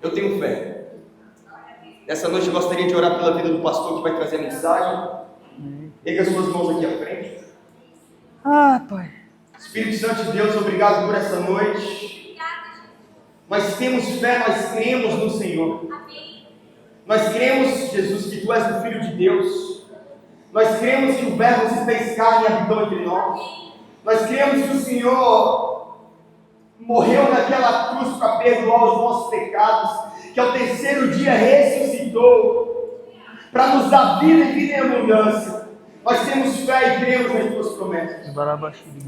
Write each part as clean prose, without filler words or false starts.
Eu tenho fé. Nessa noite eu gostaria de orar pela vida do pastor que vai trazer a mensagem. Erga as suas mãos aqui à frente. Pai. Espírito Santo de Deus, obrigado por essa noite. Nós temos fé, nós cremos no Senhor. Nós cremos, Jesus, que Tu és o Filho de Deus. Nós cremos que o Verbo se fez carne e habitou entre nós. Nós cremos que o Senhor morreu naquela cruz para perdoar os nossos pecados, que ao terceiro dia ressuscitou para nos dar vida e vida em abundância. Nós temos fé e cremos nas Tuas promessas.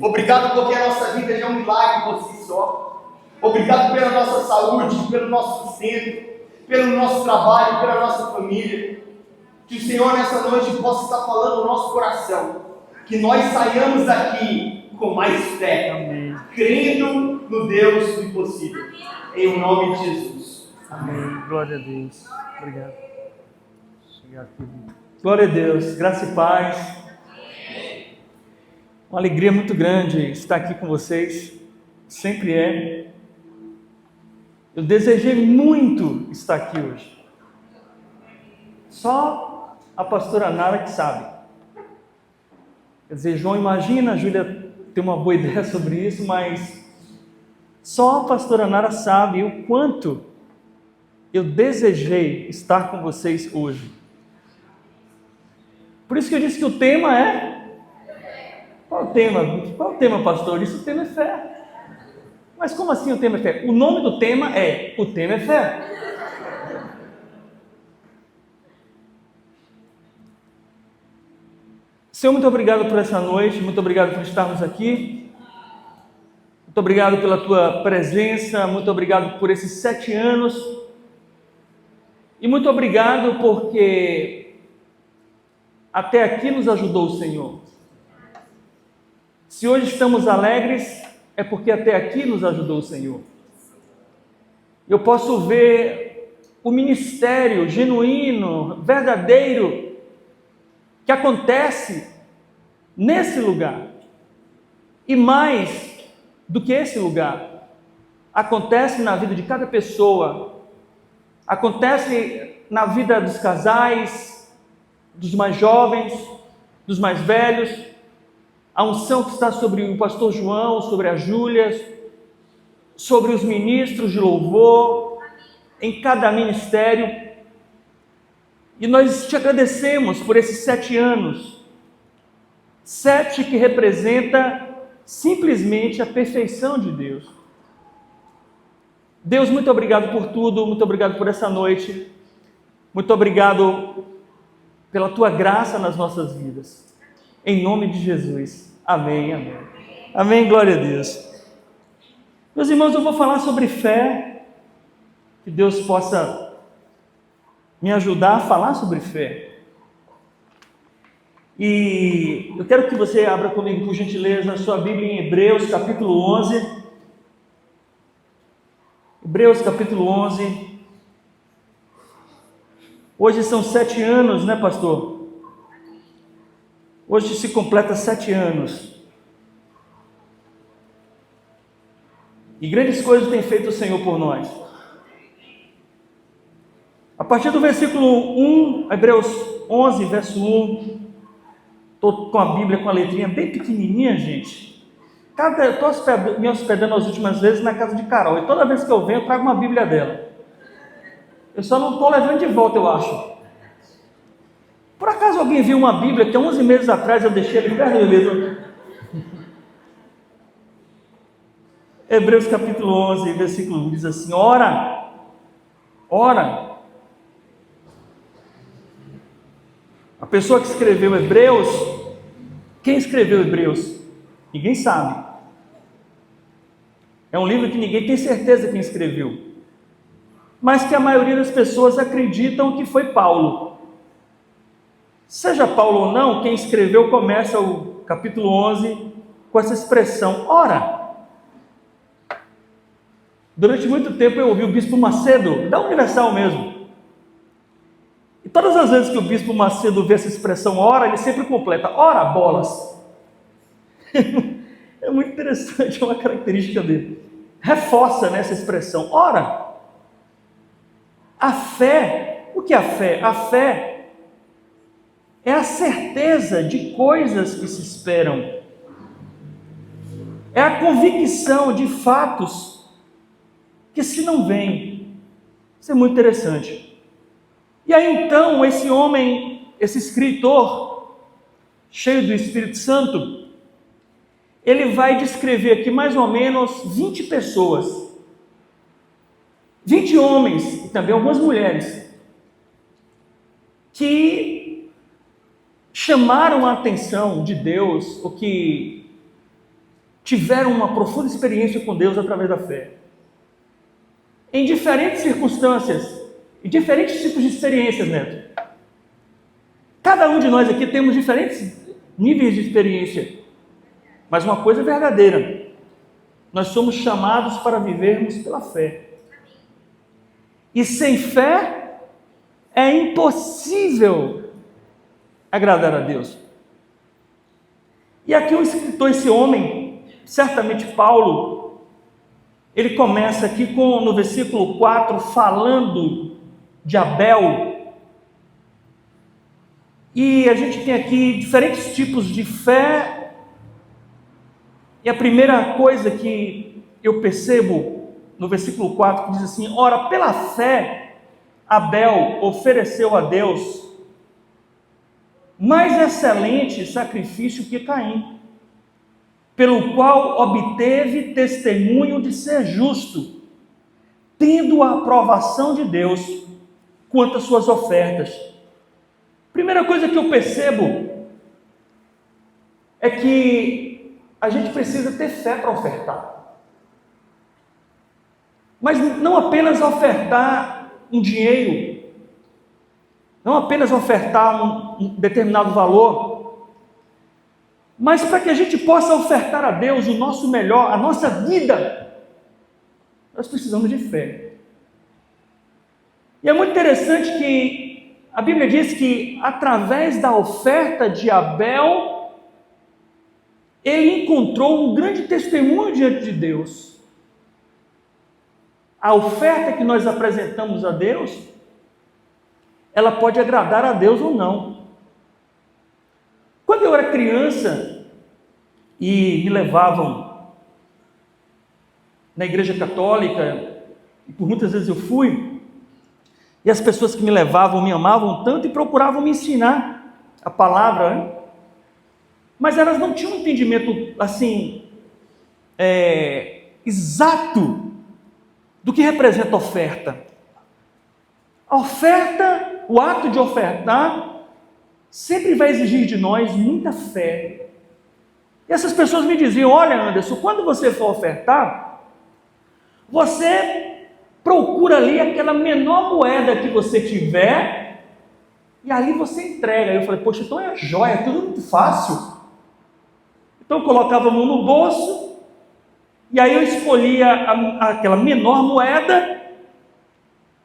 Obrigado porque a nossa vida já é um milagre por si só. Obrigado pela nossa saúde, pelo nosso sustento, pelo nosso trabalho, pela nossa família. Que o Senhor nessa noite possa estar falando no nosso coração. Que nós saiamos daqui com mais fé. Amém. Crendo no Deus do impossível. Em nome de Jesus. Amém. Glória a Deus. Obrigado. Chegar aqui. Glória a Deus. Graça e paz. Uma alegria muito grande estar aqui com vocês. Sempre é. Eu desejei muito estar aqui hoje. Só a pastora Nara que sabe. Quer dizer, João imagina, a Júlia tem uma boa ideia sobre isso, mas só a pastora Nara sabe o quanto eu desejei estar com vocês hoje. Por isso que eu disse que o tema é... Qual o tema? Qual o tema, pastor? Isso, o tema é fé. Mas como assim o tema é fé? O nome do tema é O Tema é Fé. Senhor, muito obrigado por essa noite, muito obrigado por estarmos aqui. Muito obrigado pela Tua presença, muito obrigado por esses 7 anos. E muito obrigado porque até aqui nos ajudou o Senhor. Se hoje estamos alegres, é porque até aqui nos ajudou o Senhor. Eu posso ver o ministério genuíno, verdadeiro, que acontece nesse lugar. E mais do que esse lugar, acontece na vida de cada pessoa, acontece na vida dos casais, dos mais jovens, dos mais velhos. A unção que está sobre o pastor João, sobre a Júlia, sobre os ministros de louvor, em cada ministério. E nós te agradecemos por esses 7 anos. 7 que representa simplesmente a perfeição de Deus. Deus, muito obrigado por tudo, muito obrigado por essa noite. Muito obrigado pela Tua graça nas nossas vidas. Em nome de Jesus. Amém, amém. Amém, glória a Deus. Meus irmãos, eu vou falar sobre fé. Que Deus possa me ajudar a falar sobre fé. E eu quero que você abra comigo, por gentileza, a sua Bíblia em Hebreus, capítulo 11. Hebreus, capítulo 11. Hoje são 7 anos, né, pastor? Hoje se completa 7 anos. E grandes coisas tem feito o Senhor por nós. A partir do versículo 1, Hebreus 11, verso 1. Estou com a Bíblia com a letrinha bem pequenininha, gente. Estou me hospedando as últimas vezes na casa de Carol. E toda vez que eu venho, eu trago uma Bíblia dela. Eu só não estou levando de volta, eu acho. Por acaso alguém viu uma Bíblia que há 11 meses atrás eu deixei ali perto do livro? Hebreus capítulo 11, versículo 1 diz assim: Ora, a pessoa que escreveu Hebreus, quem escreveu Hebreus? Ninguém sabe. É um livro que ninguém tem certeza quem escreveu, mas que a maioria das pessoas acreditam que foi Paulo. Seja Paulo ou não, quem escreveu começa o capítulo 11 com essa expressão, ora. Durante muito tempo eu ouvi o Bispo Macedo, da Universal mesmo. E todas as vezes que o Bispo Macedo vê essa expressão ora, ele sempre completa, ora bolas. É muito interessante, é uma característica dele. Reforça nessa expressão, ora. A fé, o que é a fé? A fé é a certeza de coisas que se esperam. É a convicção de fatos que se não veem. Isso é muito interessante. E aí então, esse homem, esse escritor, cheio do Espírito Santo, ele vai descrever aqui mais ou menos 20 pessoas, 20 homens e também algumas mulheres, que chamaram a atenção de Deus, ou que tiveram uma profunda experiência com Deus através da fé. Em diferentes circunstâncias, e diferentes tipos de experiências, Neto. Cada um de nós aqui temos diferentes níveis de experiência, mas uma coisa é verdadeira: nós somos chamados para vivermos pela fé. E sem fé é impossível agradar a Deus. E aqui o escritor, esse homem, certamente Paulo, ele começa aqui no versículo 4, falando de Abel. E a gente tem aqui diferentes tipos de fé. E a primeira coisa que eu percebo no versículo 4, que diz assim: ora, pela fé, Abel ofereceu a Deus mais excelente sacrifício que Caim, pelo qual obteve testemunho de ser justo, tendo a aprovação de Deus quanto às suas ofertas. Primeira coisa que eu percebo é que a gente precisa ter fé para ofertar. Mas não apenas ofertar um dinheiro, não apenas ofertar um determinado valor, mas para que a gente possa ofertar a Deus o nosso melhor, a nossa vida, nós precisamos de fé. E é muito interessante que a Bíblia diz que através da oferta de Abel, ele encontrou um grande testemunho diante de Deus. A oferta que nós apresentamos a Deus, ela pode agradar a Deus ou não. Quando eu era criança e me levavam na igreja católica, e por muitas vezes eu fui, e as pessoas que me levavam me amavam tanto e procuravam me ensinar a palavra, né? Mas elas não tinham um entendimento assim, exato do que representa a oferta. A oferta, o ato de ofertar, sempre vai exigir de nós muita fé. E essas pessoas me diziam: olha, Anderson, quando você for ofertar, você procura ali aquela menor moeda que você tiver, e ali você entrega. Aí eu falei: poxa, então é joia, é tudo muito fácil. Então eu colocava a mão no bolso, e aí eu escolhia aquela menor moeda,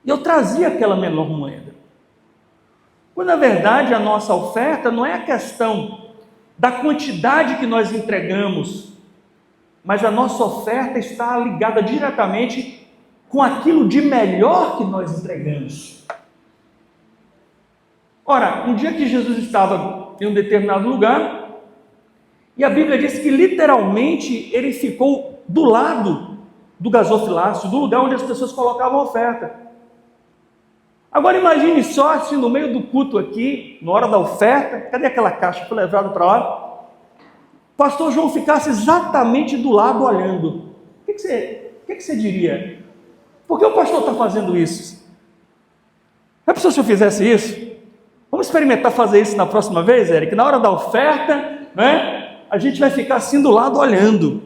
e eu trazia aquela menor moeda. Quando na verdade a nossa oferta não é a questão da quantidade que nós entregamos, mas a nossa oferta está ligada diretamente com aquilo de melhor que nós entregamos. Ora, um dia que Jesus estava em um determinado lugar, e a Bíblia diz que literalmente ele ficou do lado do gasofilácio, do lugar onde as pessoas colocavam a oferta. Agora imagine só, assim, no meio do culto aqui, na hora da oferta, cadê aquela caixa que foi levada para lá? O pastor João ficasse exatamente do lado olhando. O que você diria? Por que o pastor está fazendo isso? Já pensou se eu fizesse isso? Vamos experimentar fazer isso na próxima vez, Eric? Na hora da oferta, né? A gente vai ficar assim do lado olhando.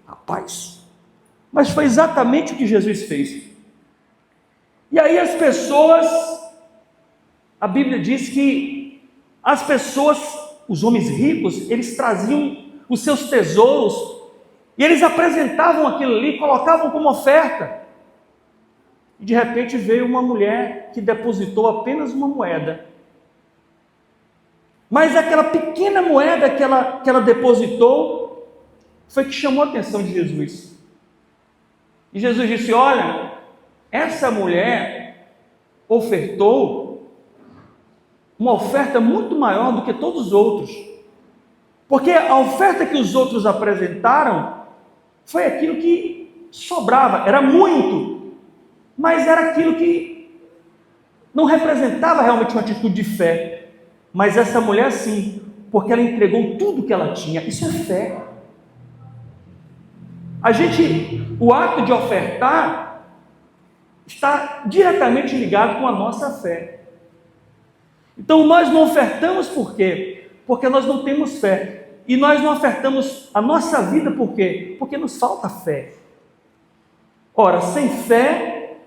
Rapaz, mas foi exatamente o que Jesus fez. E aí as pessoas, a Bíblia diz que as pessoas, os homens ricos, eles traziam os seus tesouros, e eles apresentavam aquilo ali, colocavam como oferta. E de repente veio uma mulher que depositou apenas uma moeda. Mas aquela pequena moeda que ela depositou foi que chamou a atenção de Jesus. E Jesus disse: olha, essa mulher, ofertou uma oferta muito maior do que todos os outros. Porque a oferta que os outros apresentaram foi aquilo que sobrava, era muito, mas era aquilo que não representava realmente uma atitude de fé. Mas essa mulher sim, porque ela entregou tudo que ela tinha. Isso é fé. O ato de ofertar está diretamente ligado com a nossa fé. Então nós não ofertamos por quê? Porque nós não temos fé. E nós não ofertamos a nossa vida por quê? Porque nos falta fé. Ora, sem fé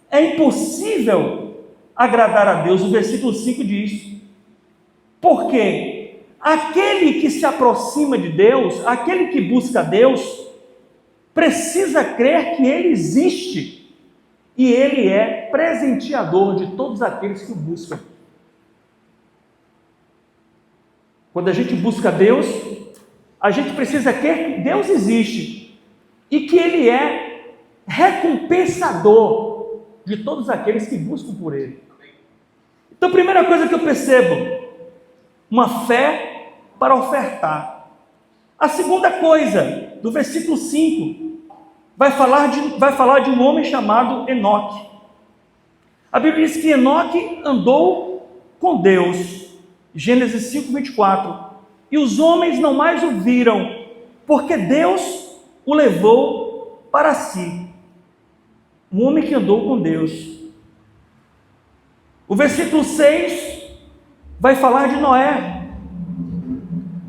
é impossível agradar a Deus. O versículo 5 diz: porque aquele que se aproxima de Deus, aquele que busca Deus, precisa crer que Ele existe e Ele é presenteador de todos aqueles que o buscam. Quando a gente busca Deus, a gente precisa crer que Deus existe e que Ele é recompensador de todos aqueles que buscam por Ele. Então, a primeira coisa que eu percebo, uma fé para ofertar. A segunda coisa, do versículo 5, vai falar de um homem chamado Enoque. A Bíblia diz que Enoque andou com Deus. Gênesis 5, 24. E os homens não mais o viram, porque Deus o levou para si. Um homem que andou com Deus. O versículo 6 vai falar de Noé.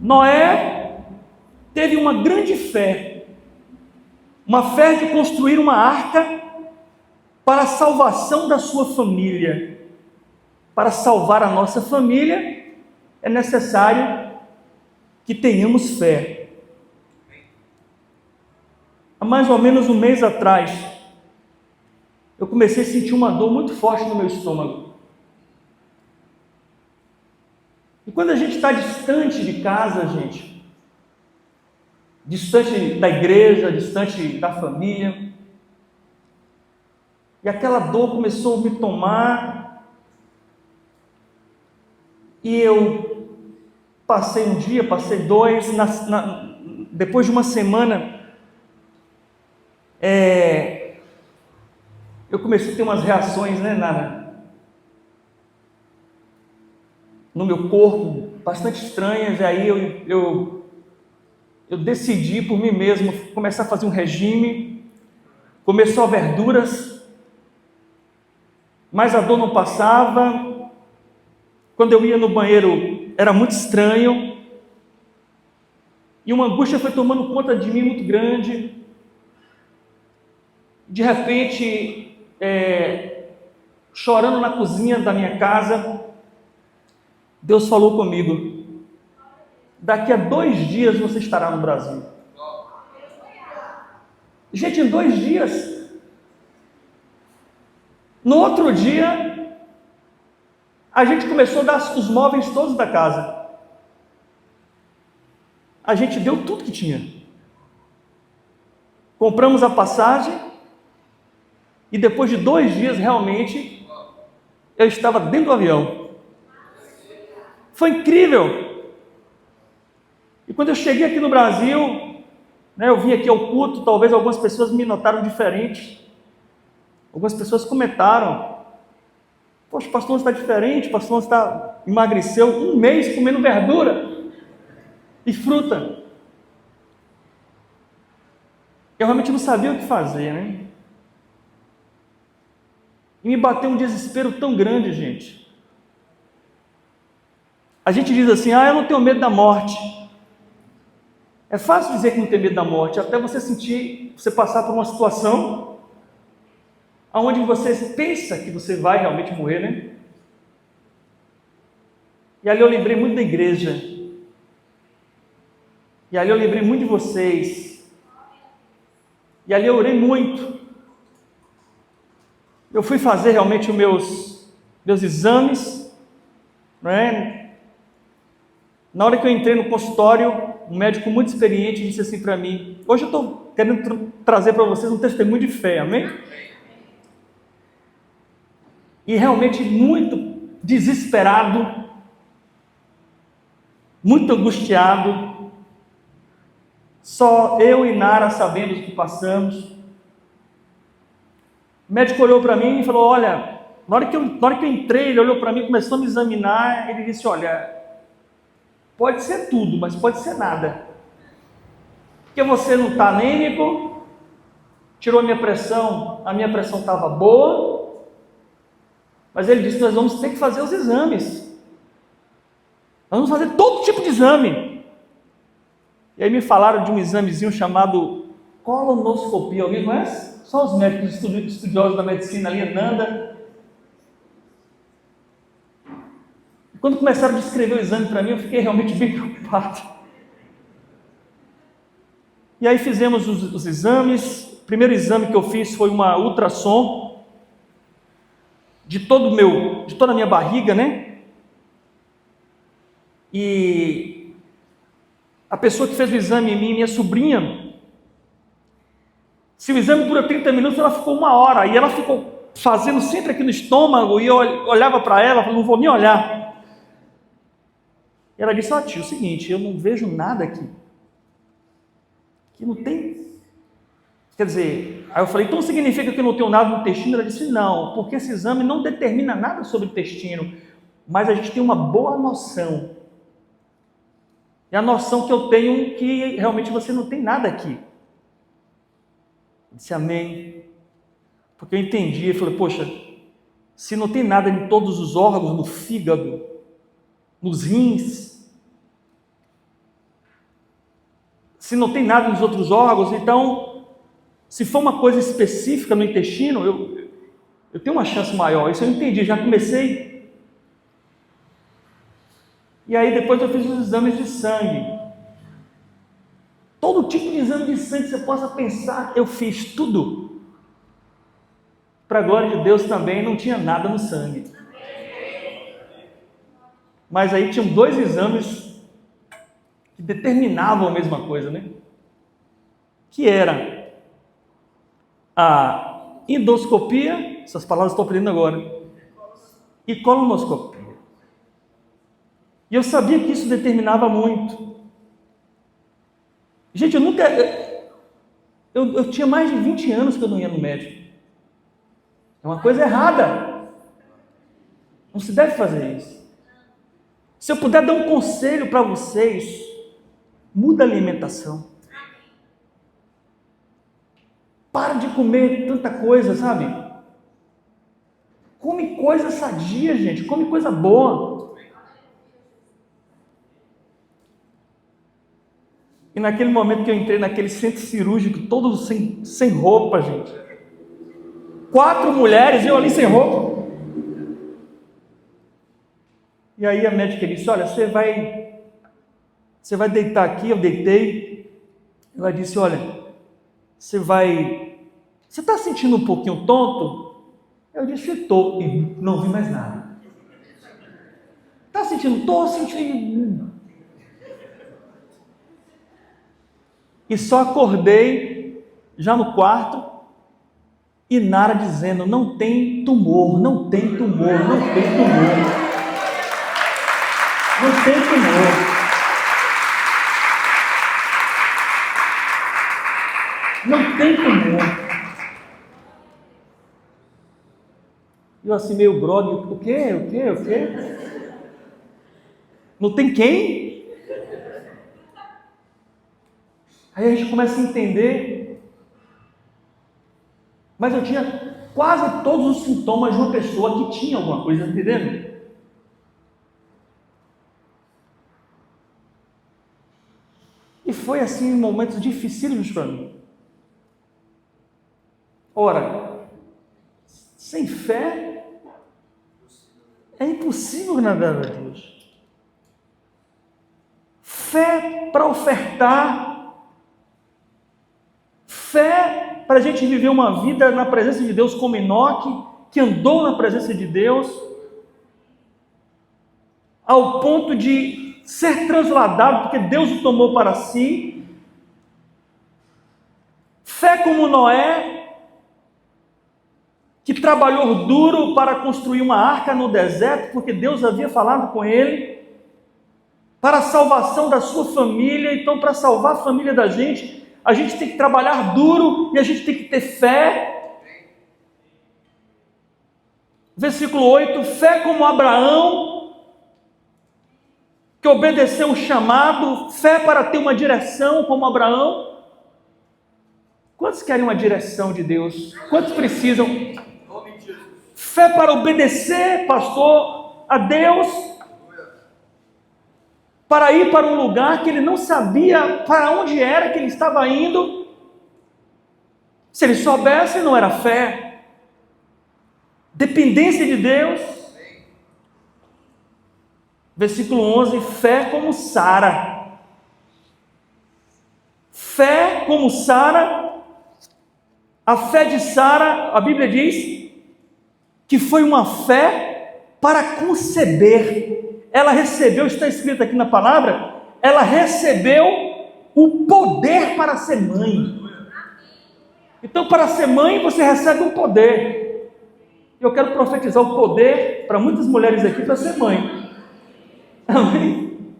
Noé teve uma grande fé. Uma fé de construir uma arca para a salvação da sua família. Para salvar a nossa família, é necessário que tenhamos fé. Há mais ou menos um mês atrás, eu comecei a sentir uma dor muito forte no meu estômago. E quando a gente está distante de casa, gente, distante da igreja, distante da família, e aquela dor começou a me tomar, e eu passei um dia, passei dois, depois de uma semana, eu comecei a ter umas reações, no meu corpo, bastante estranhas, e aí eu decidi por mim mesmo começar a fazer um regime, comer só verduras, mas a dor não passava. Quando eu ia no banheiro, era muito estranho, e uma angústia foi tomando conta de mim muito grande. De repente, chorando na cozinha da minha casa, Deus falou comigo: daqui a 2 dias você estará no Brasil. Gente, em 2 dias. No outro dia, a gente começou a dar os móveis todos da casa. A gente deu tudo que tinha. Compramos a passagem e depois de 2 dias, realmente, eu estava dentro do avião. Foi incrível. E quando eu cheguei aqui no Brasil, eu vim aqui ao culto, talvez algumas pessoas me notaram diferente. Algumas pessoas comentaram: poxa, o pastor está diferente, o pastor emagreceu 1 mês comendo verdura e fruta. Eu realmente não sabia o que fazer, E me bateu um desespero tão grande, gente. A gente diz assim: eu não tenho medo da morte. É fácil dizer que não tem medo da morte, até você passar por uma situação onde você pensa que você vai realmente morrer, E ali eu lembrei muito da igreja. E ali eu lembrei muito de vocês. E ali eu orei muito. Eu fui fazer realmente os meus exames, Na hora que eu entrei no consultório, um médico muito experiente disse assim para mim: hoje eu estou querendo trazer para vocês um testemunho de fé, amém? e realmente muito desesperado, muito angustiado. Só eu e Nara sabemos o que passamos. O médico olhou para mim e falou: olha, na hora que eu entrei, ele olhou para mim, começou a me examinar, ele disse: olha, pode ser tudo, mas pode ser nada. Porque você não está anêmico, tirou a minha pressão estava boa, mas ele disse: nós vamos ter que fazer os exames. Nós vamos fazer todo tipo de exame. E aí me falaram de um examezinho chamado colonoscopia. Alguém conhece? Só os médicos estudiosos da medicina ali, Nanda. Quando começaram a descrever o exame para mim, eu fiquei realmente bem preocupado. E aí fizemos os exames. O primeiro exame que eu fiz foi uma ultrassom de toda a minha barriga, né? E a pessoa que fez o exame em mim, minha sobrinha, se o exame dura 30 minutos, ela ficou 1 hora, e ela ficou fazendo sempre aqui no estômago, e eu olhava para ela, falava: não vou nem olhar. E ela disse: tio, é o seguinte, eu não vejo nada aqui. Que não tem. Quer dizer, aí eu falei: então significa que eu não tenho nada no intestino? Ela disse: não, porque esse exame não determina nada sobre o intestino, mas a gente tem uma boa noção. E a noção que eu tenho que realmente você não tem nada aqui. Eu disse: amém. Porque eu entendi, eu falei: poxa, se não tem nada em todos os órgãos, no fígado, nos rins, se não tem nada nos outros órgãos, então, se for uma coisa específica no intestino, eu tenho uma chance maior. Isso eu entendi, já comecei. E aí depois eu fiz os exames de sangue. Todo tipo de exame de sangue que você possa pensar, eu fiz tudo. Para a glória de Deus também, não tinha nada no sangue. Mas aí tinham 2 exames que determinavam a mesma coisa, né? Que era a endoscopia, essas palavras estou aprendendo agora, e colonoscopia. E eu sabia que isso determinava muito. Gente, eu nunca... Eu tinha mais de 20 anos que eu não ia no médico. É uma coisa errada. Não se deve fazer isso. Se eu puder dar um conselho para vocês, muda a alimentação. Para de comer tanta coisa, sabe? Come coisa sadia, gente. Come coisa boa. E naquele momento que eu entrei naquele centro cirúrgico, todos sem roupa, gente. 4 mulheres, eu ali sem roupa. E aí a médica disse: olha, você vai deitar aqui. Eu deitei. Ela disse: olha, você está sentindo um pouquinho tonto? Eu disse: estou. E não vi mais nada. Está sentindo? Estou sentindo. E só acordei já no quarto, e Nara dizendo: não tem tumor, não tem tumor, não tem tumor, não tem tumor. Não tem tumor. Eu assim meio grogue: o quê? Não tem quem? Aí a gente começa a entender. Mas eu tinha quase todos os sintomas de uma pessoa que tinha alguma coisa, entendendo? E foi assim, momentos dificílimos para mim. Ora, sem fé é impossível agradar a Deus. Fé para ofertar, fé para a gente viver uma vida na presença de Deus como Enoque, que andou na presença de Deus, ao ponto de ser transladado, porque Deus o tomou para si. Fé como Noé, que trabalhou duro para construir uma arca no deserto, porque Deus havia falado com ele, para a salvação da sua família. Então, para salvar a família da gente, a gente tem que trabalhar duro e a gente tem que ter fé. Versículo 8, fé como Abraão, que obedeceu o chamado, fé para ter uma direção como Abraão. Quantos querem uma direção de Deus? Quantos precisam? Fé para obedecer, pastor, a Deus, para ir para um lugar que ele não sabia para onde era que ele estava indo. Se ele soubesse, não era fé. Dependência de Deus. Versículo 11, fé como Sara. Fé como Sara. A fé de Sara, a Bíblia diz que foi uma fé para conceber. Ela recebeu, está escrito aqui na palavra, ela recebeu o poder para ser mãe. Então, para ser mãe, você recebe um poder. Eu quero profetizar o poder para muitas mulheres aqui para ser mãe. Amém?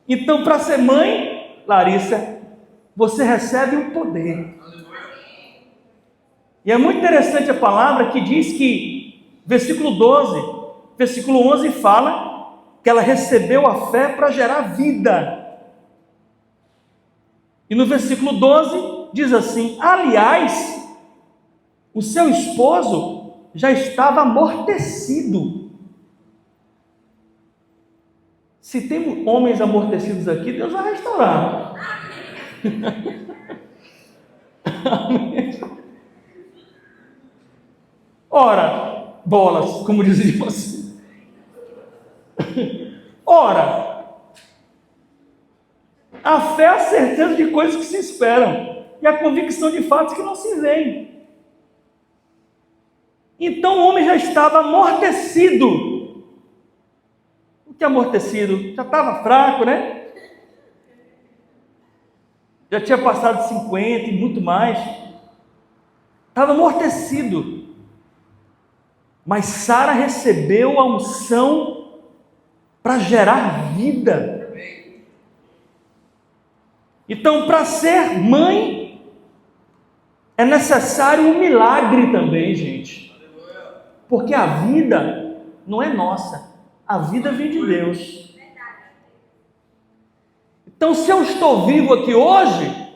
Então, para ser mãe, Larissa, você recebe um poder. E é muito interessante a palavra que diz que, versículo 12, versículo 11 fala que ela recebeu a fé para gerar vida. E no versículo 12 diz assim: aliás, o seu esposo já estava amortecido. Se tem homens amortecidos aqui, Deus vai restaurar. Ora, bolas, como dizia você. Ora, a fé é a certeza de coisas que se esperam e a convicção de fatos que não se veem. Então o homem já estava amortecido. O que é amortecido? Já estava fraco, né? Já tinha passado de 50 e muito mais. Estava amortecido. Mas Sara recebeu a unção para gerar vida. Então, para ser mãe, é necessário um milagre também, gente. Porque a vida não é nossa, a vida vem de Deus. Então, se eu estou vivo aqui hoje,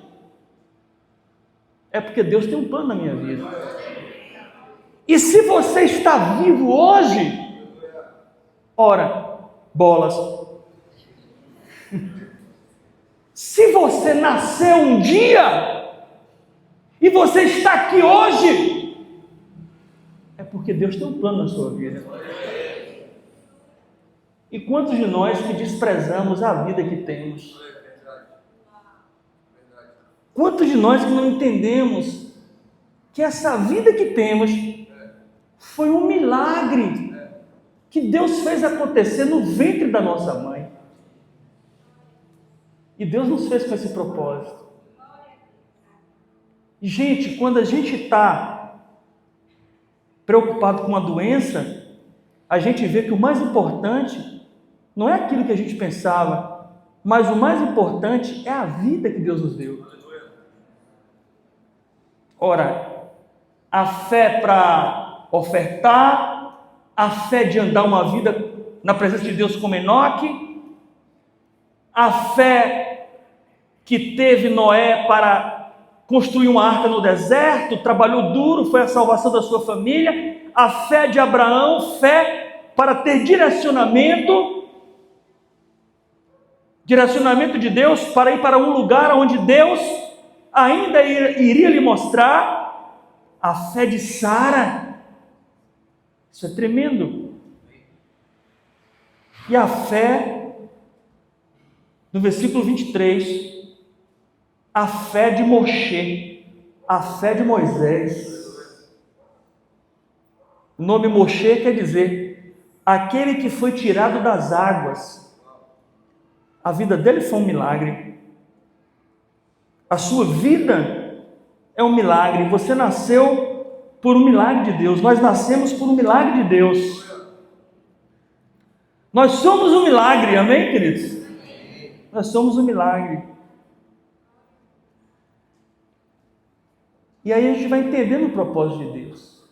é porque Deus tem um plano na minha vida. E se você está vivo hoje, ora, bolas, se você nasceu um dia e você está aqui hoje, é porque Deus tem um plano na sua vida. E quantos de nós que desprezamos a vida que temos? Quantos de nós que não entendemos que essa vida que temos foi um milagre que Deus fez acontecer no ventre da nossa mãe. E Deus nos fez com esse propósito. Gente, quando a gente está preocupado com uma doença, a gente vê que o mais importante não é aquilo que a gente pensava, mas o mais importante é a vida que Deus nos deu. Ora, a fé para ofertar, a fé de andar uma vida na presença de Deus como Enoque, a fé que teve Noé para construir uma arca no deserto, trabalhou duro, foi a salvação da sua família, a fé de Abraão, fé para ter direcionamento de Deus, para ir para um lugar onde Deus ainda iria lhe mostrar, a fé de Sara. Isso é tremendo. E a fé, no versículo 23, a fé de Moshe, a fé de Moisés. O nome Moshe quer dizer aquele que foi tirado das águas. A vida dele foi um milagre. A sua vida é um milagre. Você nasceu por um milagre de Deus, nós nascemos por um milagre de Deus. Nós somos um milagre, amém, queridos? Nós somos um milagre. E aí a gente vai entendendo o propósito de Deus.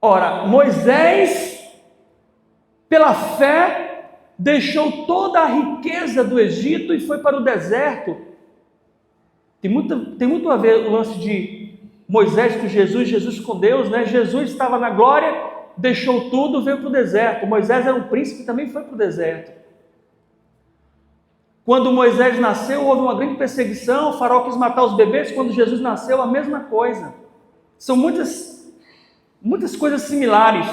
Ora, Moisés, pela fé, deixou toda a riqueza do Egito e foi para o deserto. Tem muito a ver o lance de Moisés com Jesus com Deus, né? Jesus estava na glória, deixou tudo, veio para o deserto. Moisés era um príncipe, também foi para o deserto. Quando Moisés nasceu, houve uma grande perseguição, o faraó quis matar os bebês. Quando Jesus nasceu, a mesma coisa. São muitas coisas similares.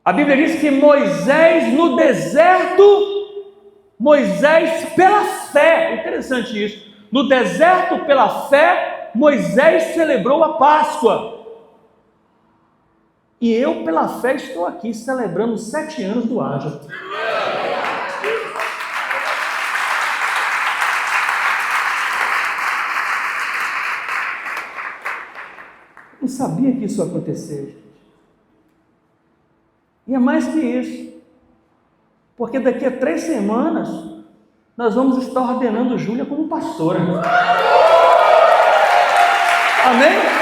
A Bíblia diz que Moisés no deserto, Moisés pela fé, interessante isso, no deserto pela fé, Moisés celebrou a Páscoa. E eu pela fé estou aqui celebrando os 7 anos do Ágil. Não sabia que isso ia acontecer. E é mais que isso. Porque daqui a 3 semanas, nós vamos estar ordenando Júlia como pastora. Amém?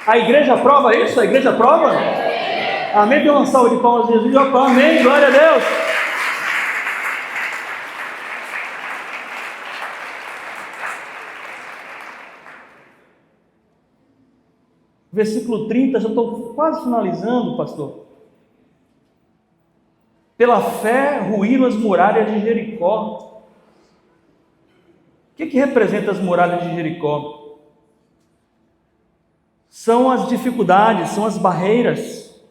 A igreja aprova isso? A igreja aprova? Amém? Dê uma salva de palmas a Jesus. Amém, glória a Deus. Versículo 30, já estou quase finalizando, pastor. Pela fé ruíram as muralhas de Jericó. O que representa as muralhas de Jericó? São as dificuldades, são as barreiras.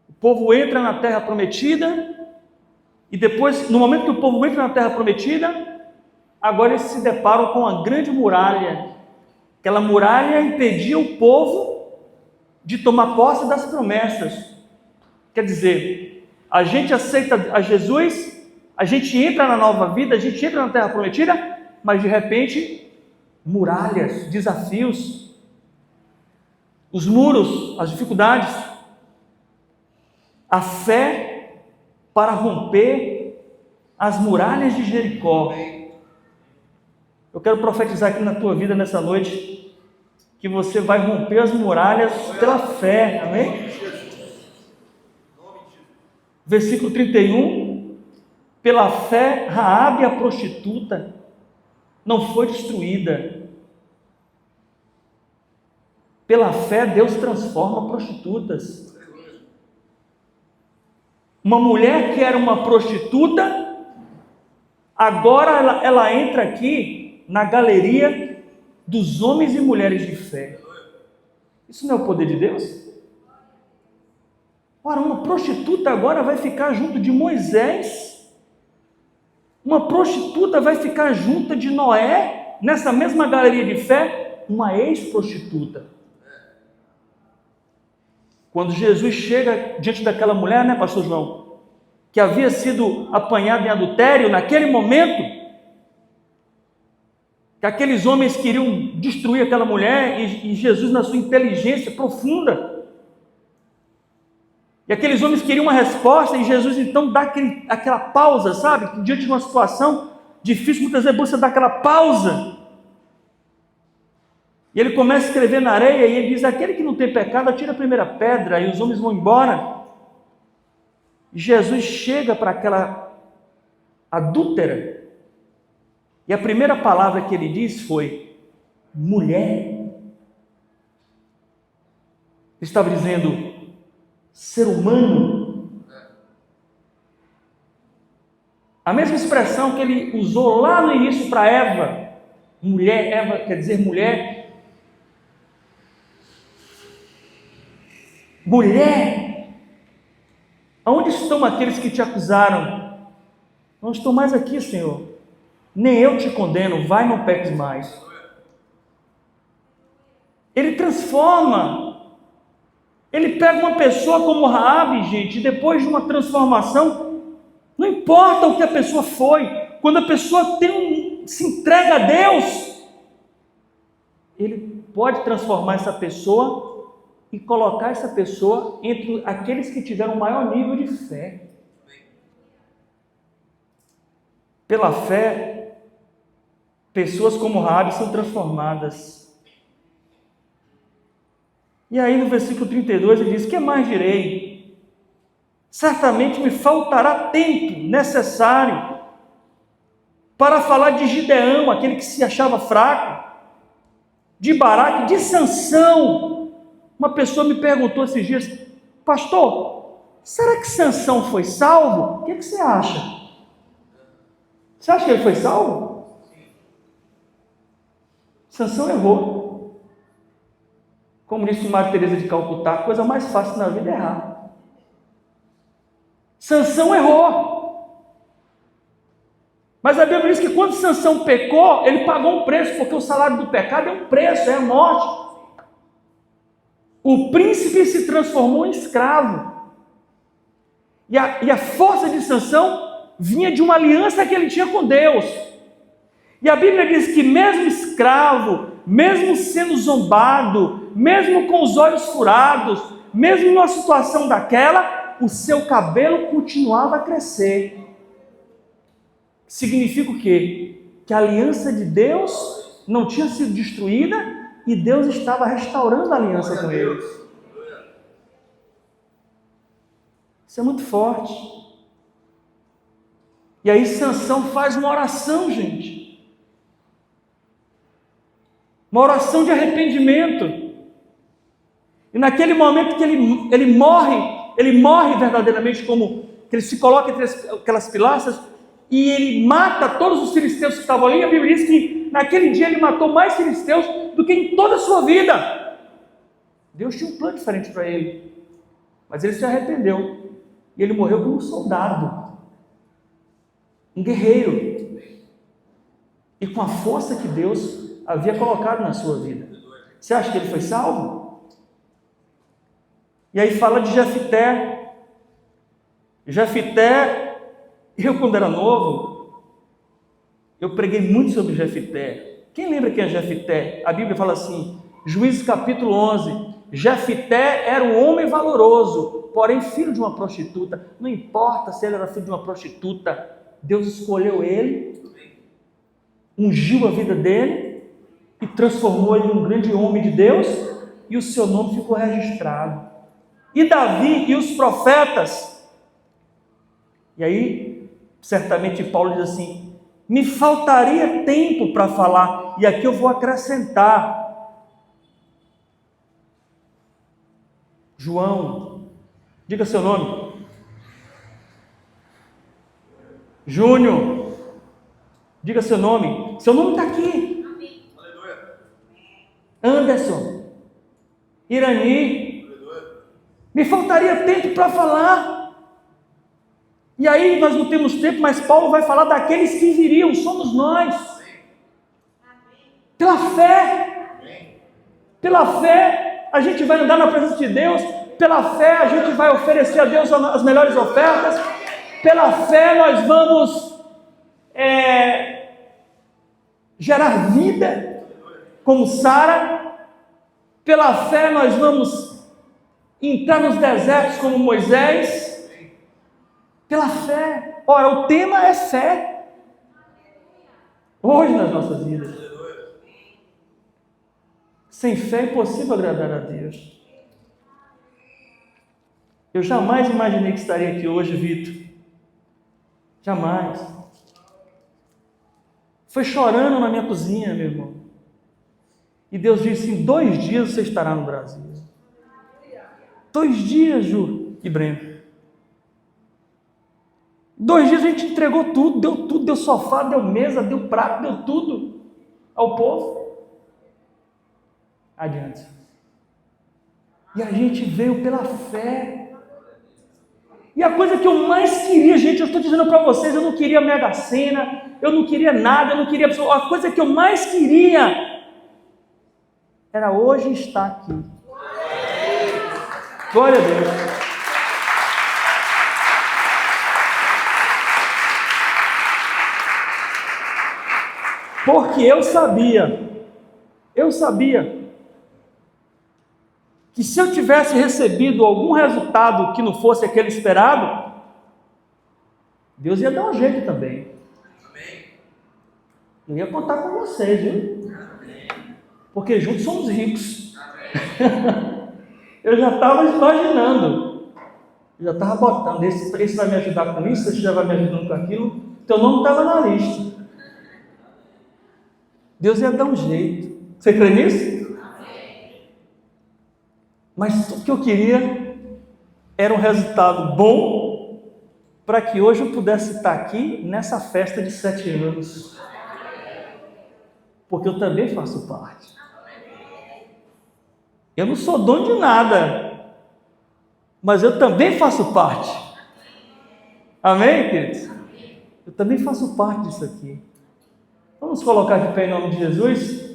O povo entra na terra prometida, e depois, no momento que o povo entra na terra prometida, agora eles se deparam com a grande muralha. Aquela muralha impedia o povo de tomar posse das promessas. Quer dizer, a gente aceita a Jesus, a gente entra na nova vida, a gente entra na terra prometida, mas de repente, muralhas, desafios, os muros, as dificuldades, a fé para romper as muralhas de Jericó. Eu quero profetizar aqui na tua vida nessa noite, que você vai romper as muralhas pela fé, amém? Versículo 31, pela fé, Raabe a prostituta não foi destruída. Pela fé, Deus transforma prostitutas. Uma mulher que era uma prostituta, agora ela entra aqui na galeria dos homens e mulheres de fé. Isso não é o poder de Deus? Ora, uma prostituta agora vai ficar junto de Moisés, uma prostituta vai ficar junto de Noé, nessa mesma galeria de fé, uma ex-prostituta. Quando Jesus chega diante daquela mulher, né, pastor João, que havia sido apanhada em adultério, naquele momento, que aqueles homens queriam destruir aquela mulher, e Jesus, na sua inteligência profunda, e aqueles homens queriam uma resposta, e Jesus então dá aquela pausa, sabe? Diante de uma situação difícil, muitas vezes você dá aquela pausa, e ele começa a escrever na areia, e ele diz: aquele que não tem pecado, atira a primeira pedra, e os homens vão embora. E Jesus chega para aquela adúltera, e a primeira palavra que ele diz foi: mulher. Ele estava dizendo: ser humano. A mesma expressão que ele usou lá no início para Eva, mulher, Eva quer dizer mulher. Mulher, aonde estão aqueles que te acusaram? Não estão mais aqui, Senhor. Nem eu te condeno, vai, não peques mais. Ele transforma. Ele pega uma pessoa como Raabe, gente, e depois de uma transformação, Não importa o que a pessoa foi, quando a pessoa se entrega a Deus, Ele pode transformar essa pessoa e colocar essa pessoa entre aqueles que tiveram o maior nível de fé. Pela fé, pessoas como Raabe são transformadas. E aí no versículo 32 ele diz: que mais direi? Certamente me faltará tempo necessário para falar de Gideão, aquele que se achava fraco, de Baraque, de Sansão. Uma pessoa me perguntou esses dias: pastor, será que Sansão foi salvo? O que você acha? Você acha que ele foi salvo? Sansão errou. Como disse Maria Teresa de Calcutá, a coisa mais fácil na vida é errar. Sansão errou. Mas a Bíblia diz que quando Sansão pecou, ele pagou um preço, porque o salário do pecado é um preço, é a morte. O príncipe se transformou em escravo. E a força de Sansão vinha de uma aliança que ele tinha com Deus. E a Bíblia diz que mesmo escravo, mesmo sendo zombado, mesmo com os olhos furados, mesmo numa situação daquela, o seu cabelo continuava a crescer. Significa o quê? Que a aliança de Deus não tinha sido destruída e Deus estava restaurando a aliança com ele. Isso é muito forte. E aí Sansão faz uma oração, gente. Uma oração de arrependimento. E naquele momento que ele morre verdadeiramente, como que ele se coloca entre aquelas pilastras, e ele mata todos os filisteus que estavam ali. A Bíblia diz que naquele dia ele matou mais filisteus do que em toda a sua vida. Deus tinha um plano diferente para ele, mas ele se arrependeu, e ele morreu como um soldado, um guerreiro, e com a força que Deus havia colocado na sua vida. Você acha que ele foi salvo? E aí fala de Jefité. Jefité, eu quando era novo, eu preguei muito sobre Jefité. Quem lembra quem é Jefité? A Bíblia fala assim, Juízes capítulo 11, Jefité era um homem valoroso, porém filho de uma prostituta. Não importa se ele era filho de uma prostituta, Deus escolheu ele, ungiu a vida dele e transformou ele num grande homem de Deus, e o seu nome ficou registrado. E Davi e os profetas, e aí certamente Paulo diz assim, me faltaria tempo para falar, e aqui eu vou acrescentar. João, diga seu nome. Júnior, diga seu nome. Seu nome está aqui. Anderson, Irani, me faltaria tempo para falar. E aí nós não temos tempo, mas Paulo vai falar daqueles que viriam, somos nós. Pela fé, a gente vai andar na presença de Deus, pela fé a gente vai oferecer a Deus as melhores ofertas, pela fé nós vamos gerar vida, como Sara, pela fé nós vamos entrar nos desertos como Moisés, pela fé. Ora, o tema é fé, hoje nas nossas vidas. Sem fé é impossível agradar a Deus. Eu jamais imaginei que estaria aqui hoje, Vitor. Jamais. Foi chorando na minha cozinha, meu irmão. E Deus disse, em 2 dias você estará no Brasil. 2 dias, Ju e Breno. 2 dias a gente entregou tudo, deu sofá, deu mesa, deu prato, deu tudo ao povo. Adiante. E a gente veio pela fé. E a coisa que eu mais queria, gente, eu estou dizendo para vocês, eu não queria Mega Sena, eu não queria nada, eu não queria... A coisa que eu mais queria era hoje estar aqui. Glória a Deus. Porque eu sabia que se eu tivesse recebido algum resultado que não fosse aquele esperado, Deus ia dar um jeito também. Eu ia contar com vocês, viu? Porque juntos somos ricos. Eu já estava imaginando, eu já estava botando, esse vai me ajudar com isso, esse já vai me ajudando com aquilo, teu nome estava na lista. Deus ia dar um jeito. Você crê nisso? Mas o que eu queria era um resultado bom, para que hoje eu pudesse estar aqui nessa festa de 7 anos. Porque eu também faço parte. Eu não sou dono de nada, mas eu também faço parte. Amém, queridos? Eu também faço parte disso aqui. Vamos colocar de pé em nome de Jesus?